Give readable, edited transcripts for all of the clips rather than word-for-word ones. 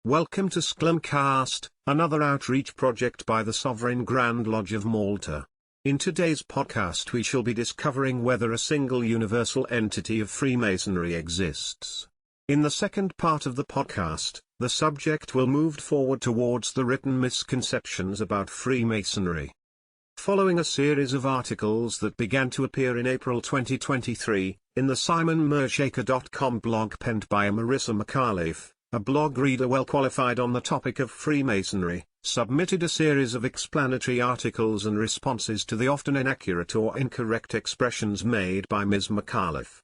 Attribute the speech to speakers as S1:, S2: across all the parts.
S1: Welcome to SGLOM, another outreach project by the Sovereign Grand Lodge of Malta. In today's podcast we shall be discovering whether a single universal entity of Freemasonry exists. In the second part of the podcast, the subject will move forward towards the written misconceptions about Freemasonry. Following a series of articles that began to appear in April 2023, in the SimonMershaker.com blog penned by Marissa McAuliffe, a blog reader well qualified on the topic of Freemasonry, submitted a series of explanatory articles and responses to the often inaccurate or incorrect expressions made by Ms. McAuliffe.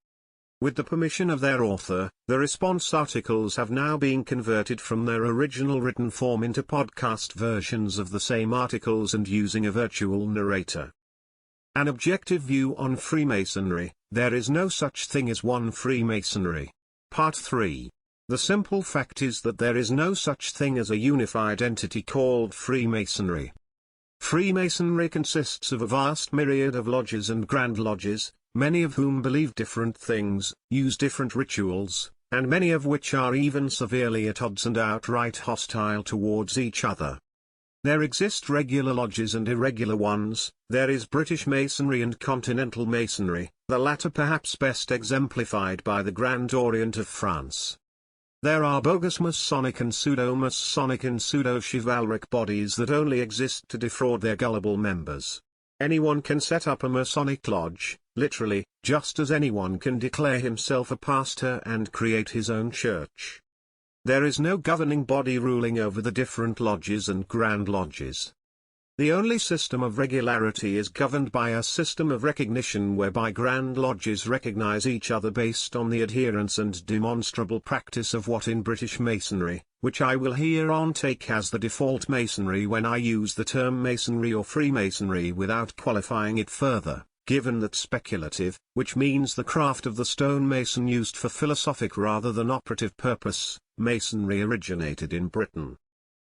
S1: With the permission of their author, the response articles have now been converted from their original written form into podcast versions of the same articles and using a virtual narrator. An objective view on Freemasonry: there is no such thing as one Freemasonry. Part 3. The simple fact is that there is no such thing as a unified entity called Freemasonry. Freemasonry consists of a vast myriad of lodges and grand lodges, many of whom believe different things, use different rituals, and many of which are even severely at odds and outright hostile towards each other. There exist regular lodges and irregular ones. There is British Masonry and Continental Masonry, the latter perhaps best exemplified by the Grand Orient of France. There are bogus Masonic and pseudo-Masonic and pseudo-chivalric bodies that only exist to defraud their gullible members. Anyone can set up a Masonic lodge, literally, just as anyone can declare himself a pastor and create his own church. There is no governing body ruling over the different lodges and grand lodges. The only system of regularity is governed by a system of recognition whereby grand lodges recognize each other based on the adherence and demonstrable practice of what in British Masonry, which I will hereon take as the default Masonry when I use the term Masonry or Freemasonry without qualifying it further, given that speculative, which means the craft of the stonemason used for philosophic rather than operative purpose, Masonry originated in Britain.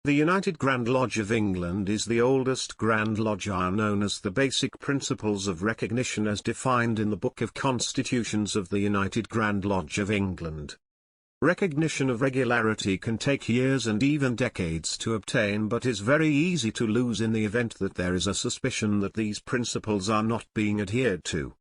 S1: The United Grand Lodge of England is the oldest Grand Lodge, are known as the Basic Principles of Recognition as defined in the Book of Constitutions of the United Grand Lodge of England. Recognition of regularity can take years and even decades to obtain, but is very easy to lose in the event that there is a suspicion that these principles are not being adhered to.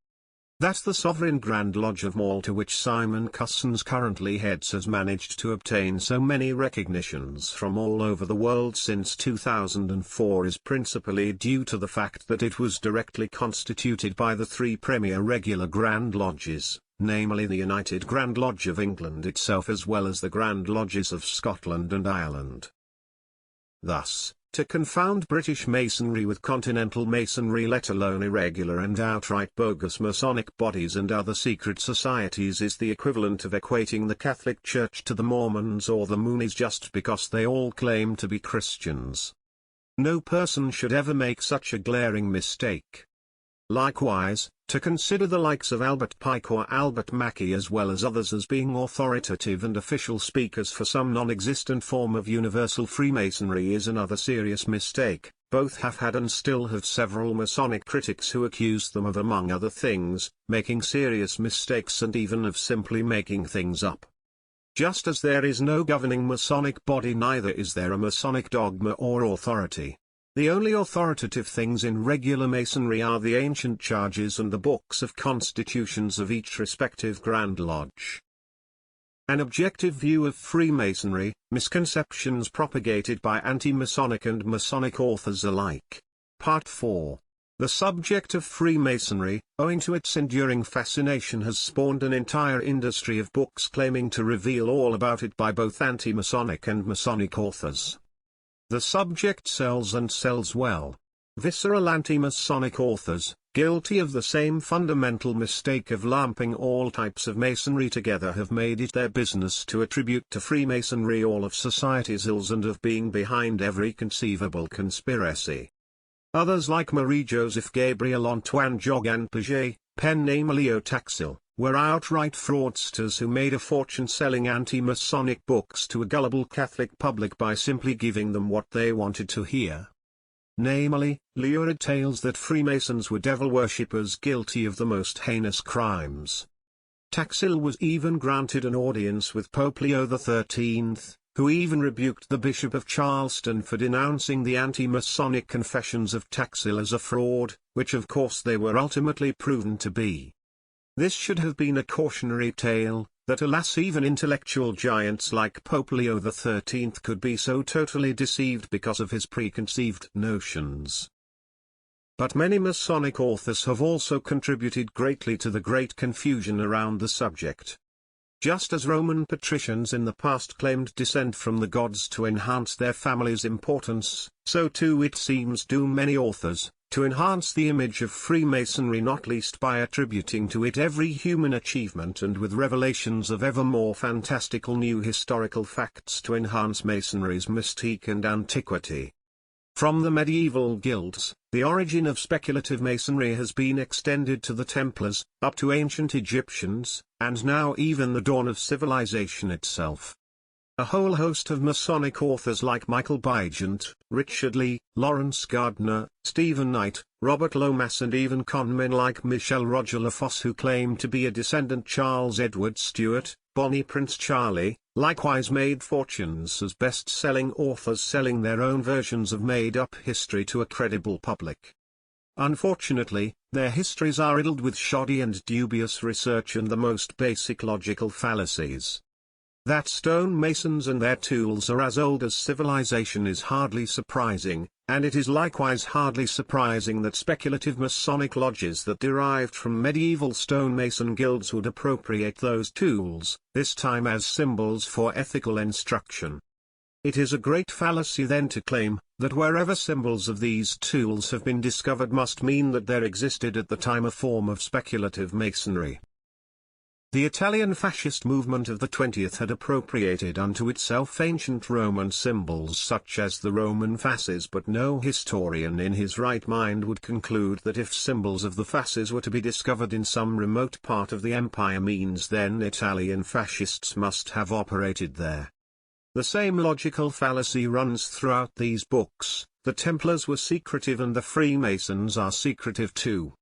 S1: That the Sovereign Grand Lodge of Malta, which Simon Cousins currently heads, has managed to obtain so many recognitions from all over the world since 2004 is principally due to the fact that it was directly constituted by the three premier regular Grand Lodges, namely the United Grand Lodge of England itself as well as the Grand Lodges of Scotland and Ireland. Thus, to confound British Masonry with Continental Masonry, let alone irregular and outright bogus Masonic bodies and other secret societies, is the equivalent of equating the Catholic Church to the Mormons or the Moonies just because they all claim to be Christians. No person should ever make such a glaring mistake. Likewise, to consider the likes of Albert Pike or Albert Mackey as well as others as being authoritative and official speakers for some non-existent form of universal Freemasonry is another serious mistake. Both have had and still have several Masonic critics who accuse them of, among other things, making serious mistakes and even of simply making things up. Just as there is no governing Masonic body, neither is there a Masonic dogma or authority. The only authoritative things in regular Masonry are the ancient charges and the books of constitutions of each respective Grand Lodge. An objective view of Freemasonry: misconceptions propagated by anti-Masonic and Masonic authors alike. Part 4. The subject of Freemasonry, owing to its enduring fascination, has spawned an entire industry of books claiming to reveal all about it by both anti-Masonic and Masonic authors. The subject sells and sells well. Visceral anti-Masonic authors, guilty of the same fundamental mistake of lumping all types of Masonry together, have made it their business to attribute to Freemasonry all of society's ills and of being behind every conceivable conspiracy. Others like Marie-Joseph Gabriel Antoine Jogan Paget, pen name Leo Taxil, were outright fraudsters who made a fortune selling anti-Masonic books to a gullible Catholic public by simply giving them what they wanted to hear. Namely, lurid tales that Freemasons were devil worshippers guilty of the most heinous crimes. Taxil was even granted an audience with Pope Leo XIII, who even rebuked the Bishop of Charleston for denouncing the anti-Masonic confessions of Taxil as a fraud, which of course they were ultimately proven to be. This should have been a cautionary tale, that alas even intellectual giants like Pope Leo XIII could be so totally deceived because of his preconceived notions. But many Masonic authors have also contributed greatly to the great confusion around the subject. Just as Roman patricians in the past claimed descent from the gods to enhance their family's importance, so too it seems do many authors, to enhance the image of Freemasonry, not least by attributing to it every human achievement and with revelations of ever more fantastical new historical facts to enhance Masonry's mystique and antiquity. From the medieval guilds, the origin of speculative Masonry has been extended to the Templars, up to ancient Egyptians, and now even the dawn of civilization itself. A whole host of Masonic authors like Michael Bygent, Richard Lee, Lawrence Gardner, Stephen Knight, Robert Lomas, and even conmen like Michel Roger Lafosse, who claim to be a descendant Charles Edward Stuart, Bonnie Prince Charlie, likewise made fortunes as best-selling authors selling their own versions of made-up history to a credible public. Unfortunately, their histories are riddled with shoddy and dubious research and the most basic logical fallacies. That stonemasons and their tools are as old as civilization is hardly surprising, and it is likewise hardly surprising that speculative Masonic lodges that derived from medieval stonemason guilds would appropriate those tools, this time as symbols for ethical instruction. It is a great fallacy then to claim, that wherever symbols of these tools have been discovered must mean that there existed at the time a form of speculative masonry. The Italian fascist movement of the 20th had appropriated unto itself ancient Roman symbols such as the Roman fasces, but no historian in his right mind would conclude that if symbols of the fasces were to be discovered in some remote part of the empire means then Italian fascists must have operated there. The same logical fallacy runs throughout these books. The Templars were secretive and the Freemasons are secretive too.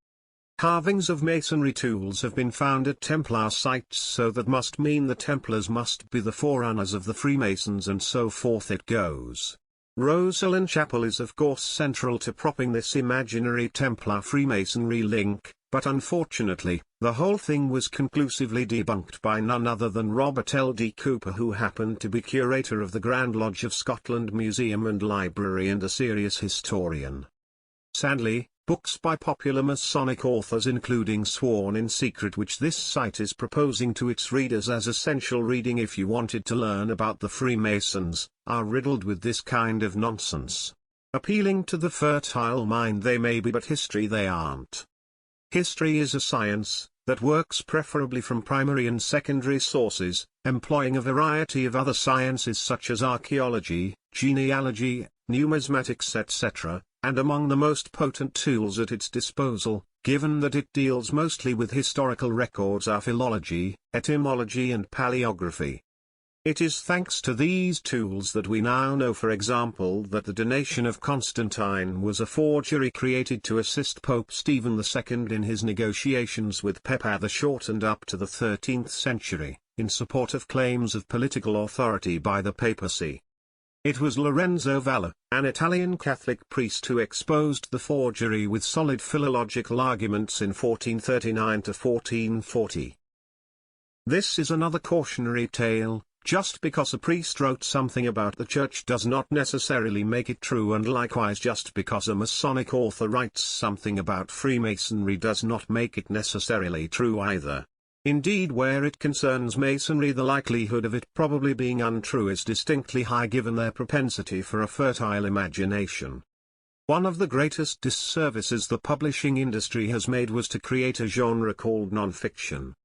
S1: Carvings of masonry tools have been found at Templar sites, so that must mean the Templars must be the forerunners of the Freemasons, and so forth it goes. Rosslyn Chapel is of course central to propping this imaginary Templar Freemasonry link, but unfortunately, the whole thing was conclusively debunked by none other than Robert L. D. Cooper, who happened to be curator of the Grand Lodge of Scotland Museum and Library and a serious historian. Sadly, books by popular Masonic authors including Sworn in Secret, which this site is proposing to its readers as essential reading if you wanted to learn about the Freemasons, are riddled with this kind of nonsense. Appealing to the fertile mind they may be, but history they aren't. History is a science that works preferably from primary and secondary sources, employing a variety of other sciences such as archaeology, genealogy, numismatics, etc., and among the most potent tools at its disposal, given that it deals mostly with historical records, are philology, etymology and paleography. It is thanks to these tools that we now know, for example, that the donation of Constantine was a forgery created to assist Pope Stephen II in his negotiations with Pepin the Shortened up to the 13th century, in support of claims of political authority by the papacy. It was Lorenzo Valla, an Italian Catholic priest, who exposed the forgery with solid philological arguments in 1439 to 1440. This is another cautionary tale. Just because a priest wrote something about the church does not necessarily make it true, and likewise just because a Masonic author writes something about Freemasonry does not make it necessarily true either. Indeed, where it concerns Masonry, the likelihood of it probably being untrue is distinctly high given their propensity for a fertile imagination. One of the greatest disservices the publishing industry has made was to create a genre called non-fiction.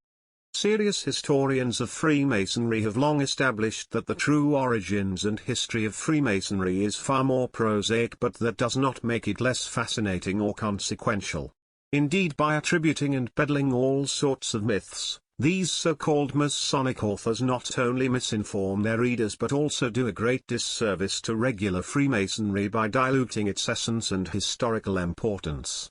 S1: Serious historians of Freemasonry have long established that the true origins and history of Freemasonry is far more prosaic, but that does not make it less fascinating or consequential. Indeed, by attributing and peddling all sorts of myths, these so-called Masonic authors not only misinform their readers but also do a great disservice to regular Freemasonry by diluting its essence and historical importance.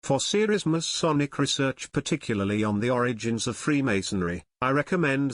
S1: For serious Masonic research, particularly on the origins of Freemasonry, I recommend